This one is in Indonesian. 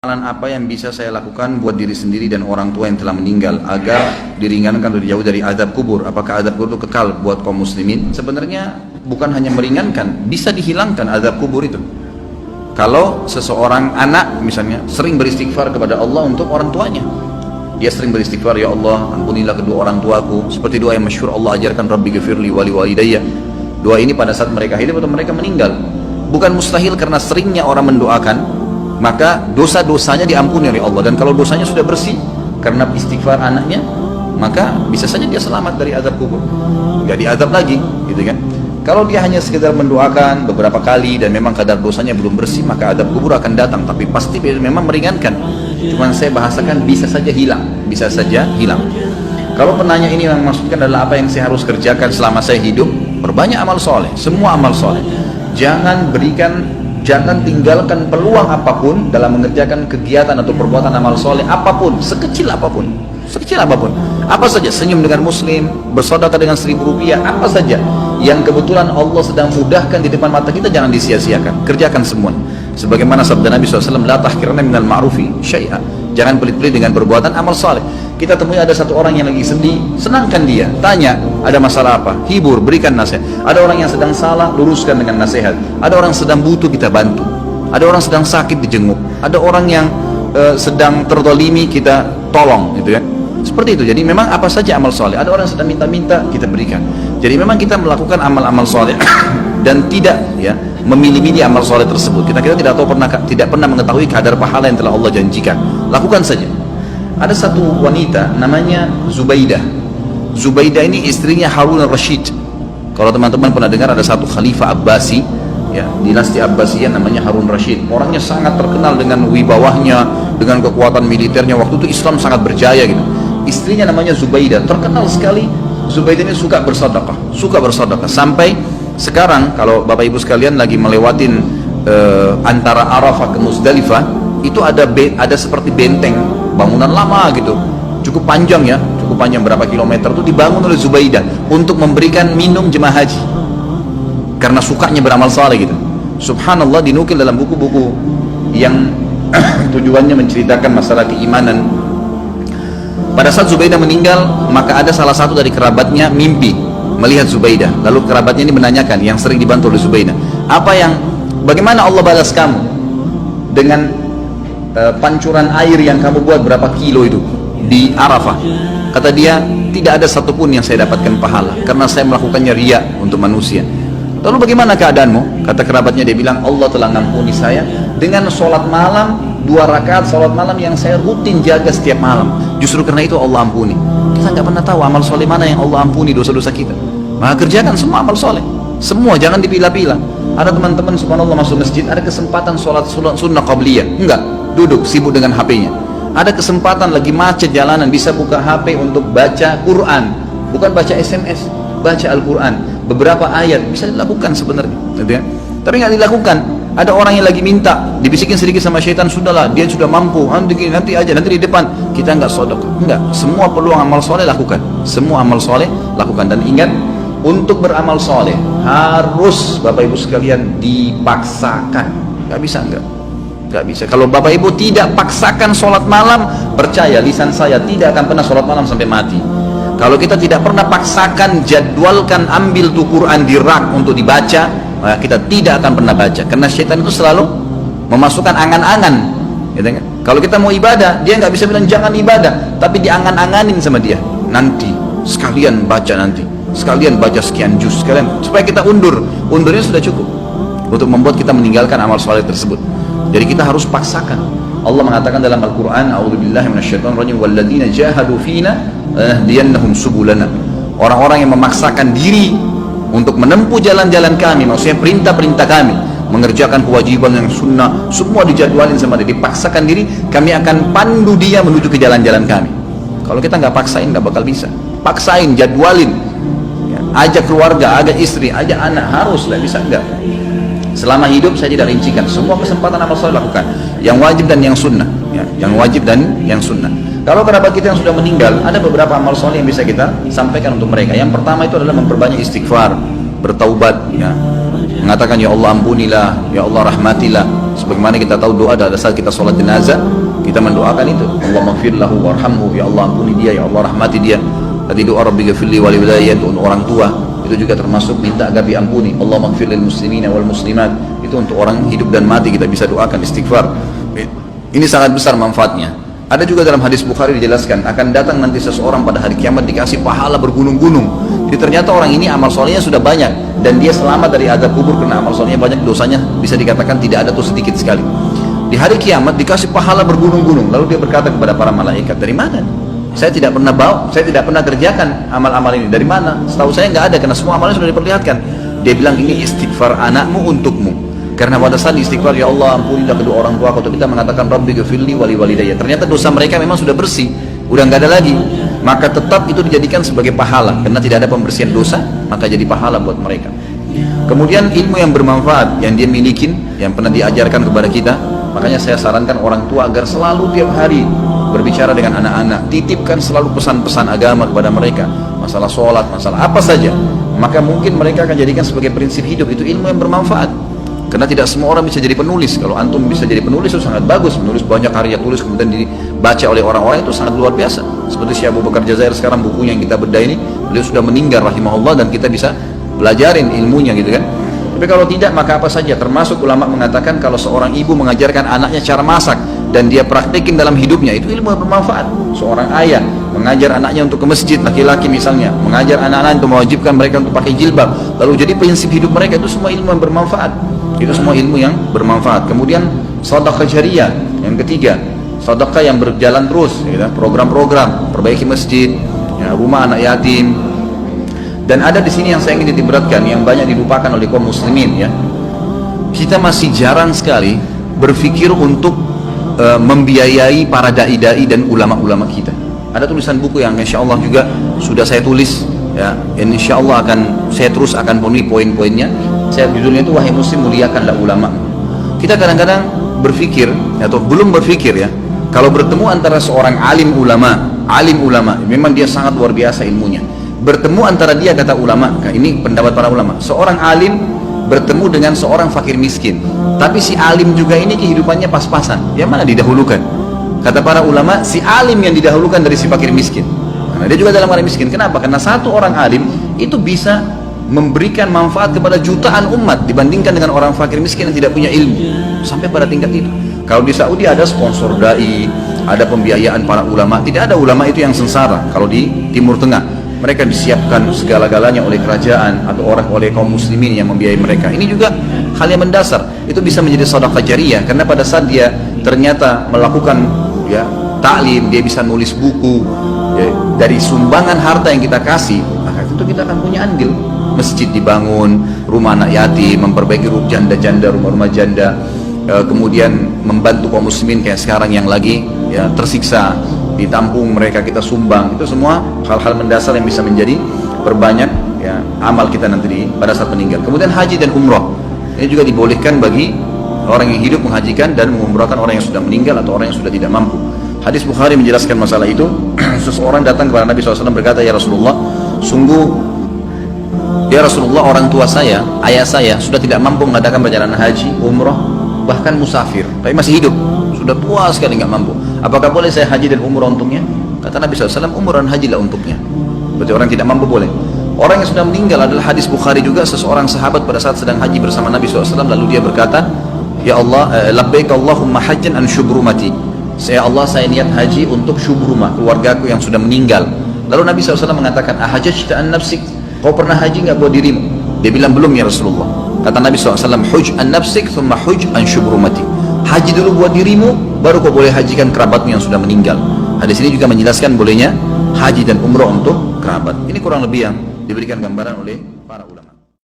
Amalan apa yang bisa saya lakukan buat diri sendiri dan orang tua yang telah meninggal agar diringankan dari jauh dari azab kubur? Apakah azab kubur itu kekal buat kaum muslimin? Sebenarnya bukan hanya meringankan, bisa dihilangkan azab kubur itu. Kalau seseorang anak misalnya sering beristighfar kepada Allah untuk orang tuanya, dia sering beristighfar, ya Allah ampunilah kedua orang tuaku, seperti doa yang masyhur Allah ajarkan, Rabbi ghafirli wali walidayya. Doa ini pada saat mereka hidup atau mereka meninggal. Bukan mustahil karena seringnya orang mendoakan, maka dosa-dosanya diampuni oleh Allah. Dan kalau dosanya sudah bersih karena istighfar anaknya, maka bisa saja dia selamat dari azab kubur, nggak diazab lagi, gitu kan. Kalau dia hanya sekedar mendoakan beberapa kali dan memang kadar dosanya belum bersih, maka azab kubur akan datang, tapi pasti memang meringankan. Cuman saya bahasakan bisa saja hilang, bisa saja hilang. Kalau penanya ini yang maksudkan adalah apa yang saya harus kerjakan selama saya hidup, perbanyak amal soleh, semua amal soleh. Jangan tinggalkan peluang apapun dalam mengerjakan kegiatan atau perbuatan amal soleh apapun, sekecil apapun, apa saja, senyum dengan muslim, bersedekah dengan 1.000 rupiah, apa saja yang kebetulan Allah sedang mudahkan di depan mata kita, jangan disia-siakan, kerjakan semua. Sebagaimana sabda Nabi SAW, la tahkiranna minal ma'rufi syai'a, jangan pelit-pelit dengan perbuatan amal soleh. Kita temui ada satu orang yang lagi sedih, senangkan dia, tanya ada masalah apa, hibur, berikan nasihat. Ada orang yang sedang salah, luruskan dengan nasihat. Ada orang sedang butuh, kita bantu. Ada orang sedang sakit, dijenguk. Ada orang yang sedang terdolimi, kita tolong, gitu ya. Seperti itu. Jadi memang apa saja amal soleh. Ada orang yang sedang minta-minta, kita berikan. Jadi memang kita melakukan amal-amal soleh dan tidak ya memilih-milih amal soleh tersebut. Kita tidak pernah mengetahui kadar pahala yang telah Allah janjikan. Lakukan saja. Ada satu wanita namanya Zubaidah. Zubaidah ini istrinya Harun al-Rashid. Kalau teman-teman pernah dengar, ada satu khalifah Abbasi ya, dinasti Abbasiyah namanya Harun Rashid. Orangnya sangat terkenal dengan wibawahnya, dengan kekuatan militernya. Waktu itu Islam sangat berjaya gitu. Istrinya namanya Zubaidah, terkenal sekali. Zubaidah ini suka bersedekah sampai sekarang kalau Bapak Ibu sekalian lagi melewatin antara Arafah ke Muzdalifah, itu ada seperti benteng, bangunan lama gitu, cukup panjang berapa kilometer, itu dibangun oleh Zubaidah untuk memberikan minum jemaah haji karena sukanya beramal saleh gitu. Subhanallah, dinukil dalam buku-buku yang tujuannya menceritakan masalah keimanan. Pada saat Zubaidah meninggal, maka ada salah satu dari kerabatnya mimpi melihat Zubaidah. Lalu kerabatnya ini menanyakan, yang sering dibantu oleh Zubaidah, bagaimana Allah balas kamu dengan pancuran air yang kamu buat berapa kilo itu di Arafah? Kata dia, tidak ada satupun yang saya dapatkan pahala karena saya melakukannya riya untuk manusia. Lalu bagaimana keadaanmu? Kata kerabatnya, dia bilang, Allah telah mengampuni saya dengan sholat malam, 2 rakaat sholat malam yang saya rutin jaga setiap malam. Justru karena itu Allah ampuni. Kita nggak pernah tahu amal soleh mana yang Allah ampuni dosa-dosa kita. Maka kerjakan semua amal soleh, semua, jangan dipilah-pilah. Ada teman-teman subhanallah masuk masjid, ada kesempatan sholat sunnah qabliyah, enggak, duduk sibuk dengan HP-nya. Ada kesempatan lagi macet jalanan, bisa buka HP untuk baca Quran, bukan baca SMS, baca Al-Quran. Beberapa ayat bisa dilakukan sebenarnya, gitu ya. Tapi nggak dilakukan. Ada orang yang lagi minta, dibisikin sedikit sama syaitan, sudahlah, dia sudah mampu, nanti aja, nanti di depan. Kita nggak sedekah, enggak. Semua peluang amal soleh lakukan, semua amal soleh lakukan. Dan ingat, untuk beramal soleh harus Bapak Ibu sekalian dipaksakan. Nggak bisa, nggak bisa. Kalau Bapak Ibu tidak paksakan sholat malam, percaya lisan saya tidak akan pernah sholat malam sampai mati. Kalau kita tidak pernah paksakan, jadwalkan, ambil tuh Quran di rak untuk dibaca, maka kita tidak akan pernah baca. Karena syaitan itu selalu memasukkan angan-angan, gitu kan? Kalau kita mau ibadah, dia nggak bisa bilang jangan ibadah, tapi diangan-anganin sama dia. Nanti sekalian baca, nanti sekalian baca sekian juz, sekalian, supaya kita undurnya sudah cukup untuk membuat kita meninggalkan amal soleh tersebut. Jadi kita harus paksakan. Allah mengatakan dalam Al-Quran, a'udzubillahi minasyaitonirrajim, walladzina jahadu fina lanahdiyannahum subulana. Orang-orang yang memaksakan diri untuk menempuh jalan-jalan kami, maksudnya perintah-perintah kami, mengerjakan kewajiban yang sunnah, semua dijadwalin sama dia, dipaksakan diri, kami akan pandu dia menuju ke jalan-jalan kami. Kalau kita nggak paksain, nggak bakal bisa. Paksain, jadwalin, ya, ajak keluarga, ajak istri, ajak anak, harus lah, bisa enggak? Selama hidup saya tidak rincikan, semua kesempatan amal soleh lakukan, yang wajib dan yang sunnah, ya, yang wajib dan yang sunnah. Kalau kerabat kita yang sudah meninggal, ada beberapa amal soleh yang bisa kita sampaikan untuk mereka. Yang pertama itu adalah memperbanyak istighfar, bertaubat, ya, mengatakan ya Allah ampunilah, ya Allah rahmatilah, Sebagaimana kita tahu doa pada saat kita sholat jenazah, kita mendoakan itu, Allahumma ighfir lahu warhamhu, ya Allah ampuni dia, ya Allah rahmati dia. Tadi doa Rabbi ghafirli wali walidayya untuk orang tua, itu juga termasuk minta agar diampuni. Allahumma ighfir lil muslimina wal muslimat, itu untuk orang hidup dan mati kita bisa doakan istighfar. Ini sangat besar manfaatnya. Ada juga dalam hadis Bukhari dijelaskan akan datang nanti seseorang pada hari kiamat dikasih pahala bergunung-gunung. Jadi ternyata orang ini amal solehnya sudah banyak dan dia selamat dari azab kubur karena amal solehnya banyak, dosanya bisa dikatakan tidak ada tuh sedikit sekali. Di hari kiamat dikasih pahala bergunung-gunung. Lalu dia berkata kepada para malaikat, dari mana? Saya tidak pernah saya tidak pernah kerjakan amal-amal ini. Dari mana? Setahu saya nggak ada karena semua amalnya sudah diperlihatkan. Dia bilang ini istighfar anakmu untukmu. Karena pada saat istighfar, ya Allah ampunilah kedua orang tua aku, atau kita mengatakan Rabbi ghafirli wali walidayya, ternyata dosa mereka memang sudah bersih, udah nggak ada lagi, maka tetap itu dijadikan sebagai pahala karena tidak ada pembersihan dosa, maka jadi pahala buat mereka. Kemudian ilmu yang bermanfaat yang dia milikin, yang pernah diajarkan kepada kita, makanya saya sarankan orang tua agar selalu tiap hari berbicara dengan anak-anak, titipkan selalu pesan-pesan agama kepada mereka, masalah sholat, masalah apa saja, maka mungkin mereka akan jadikan sebagai prinsip hidup. Itu ilmu yang bermanfaat. Karena tidak semua orang bisa jadi penulis. Kalau antum bisa jadi penulis itu sangat bagus, menulis banyak karya tulis kemudian dibaca oleh orang-orang, itu sangat luar biasa. Seperti Syekh Abu Bakar Jazair sekarang, bukunya yang kita bedah ini, beliau sudah meninggal rahimahullah dan kita bisa belajarin ilmunya gitu kan. Tapi kalau tidak, maka apa saja. Termasuk ulama mengatakan kalau seorang ibu mengajarkan anaknya cara masak dan dia praktekin dalam hidupnya, itu ilmu yang bermanfaat. Seorang ayah mengajar anaknya untuk ke masjid, laki-laki misalnya mengajar anak-anak untuk mewajibkan mereka untuk pakai jilbab, lalu jadi prinsip hidup mereka, itu semua ilmu yang bermanfaat. Itu semua ilmu yang bermanfaat. Kemudian sedekah jariyah yang ketiga, sedekah yang berjalan terus, ya, program-program perbaiki masjid, ya, rumah anak yatim. Dan ada di sini yang saya ingin ditiberatkan, yang banyak dilupakan oleh kaum muslimin, ya. Kita masih jarang sekali berpikir untuk membiayai para dai-dai dan ulama-ulama kita. Ada tulisan buku yang insya Allah juga sudah saya tulis, ya, insya Allah saya terus akan penuhi poin-poinnya. Saya judulnya itu wahai muslim muliakanlah ulama. Kita kadang-kadang berpikir atau belum berpikir, ya, kalau bertemu antara seorang alim ulama memang dia sangat luar biasa ilmunya. Bertemu antara dia, kata ulama, ini pendapat para ulama, seorang alim bertemu dengan seorang fakir miskin, tapi si alim juga ini kehidupannya pas-pasan, yang mana didahulukan? Kata para ulama, si alim yang didahulukan dari si fakir miskin, karena dia juga dalam keadaan miskin. Kenapa? Karena satu orang alim itu bisa memberikan manfaat kepada jutaan umat dibandingkan dengan orang fakir miskin yang tidak punya ilmu, sampai pada tingkat itu. Kalau di Saudi ada sponsor dai, ada pembiayaan para ulama. Tidak ada ulama itu yang sengsara. Kalau di Timur Tengah, mereka disiapkan segala-galanya oleh kerajaan atau oleh kaum muslimin yang membiayai mereka. Ini juga hal yang mendasar. Itu bisa menjadi sedekah jariyah karena pada saat dia ternyata melakukan, ya, taklim, dia bisa nulis buku, ya, dari sumbangan harta yang kita kasih, maka itu kita akan punya andil. Masjid dibangun, rumah anak yatim, memperbaiki janda-janda, rumah-rumah janda, kemudian membantu kaum muslimin kayak sekarang yang lagi, ya, tersiksa, ditampung mereka, kita sumbang. Itu semua hal-hal mendasar yang bisa menjadi perbanyak, ya, amal kita nanti pada saat meninggal. Kemudian haji dan umrah ini juga dibolehkan bagi orang yang hidup menghajikan dan mengumrahkan orang yang sudah meninggal atau orang yang sudah tidak mampu. Hadis Bukhari menjelaskan masalah itu. Seseorang datang kepada Nabi SAW berkata, ya Rasulullah, sungguh ya Rasulullah, orang tua saya, ayah saya sudah tidak mampu mengadakan perjalanan haji, umrah, bahkan musafir, tapi masih hidup, sudah tua sekali nggak mampu. Apakah boleh saya haji dan umrah untuknya? Kata Nabi SAW, umrah dan haji lah untuknya. Berarti orang tidak mampu boleh. Orang yang sudah meninggal adalah hadis Bukhari juga, seseorang sahabat pada saat sedang haji bersama Nabi SAW, lalu dia berkata, ya Allah, labbaik Allahumma hajjan an syubrumati. Ya Allah, saya niat haji untuk syubrumah, keluargaku yang sudah meninggal. Lalu Nabi SAW mengatakan, ahajjta an nafsik, kau pernah haji nggak buat dirimu? Dia bilang belum ya Rasulullah. Kata Nabi SAW, huj an nafsik thumma huj an syubrumati. Haji dulu buat dirimu, baru kau boleh hajikan kerabatmu yang sudah meninggal. Hadis ini juga menjelaskan bolehnya haji dan umrah untuk kerabat. Ini kurang lebih yang diberikan gambaran oleh para ulama.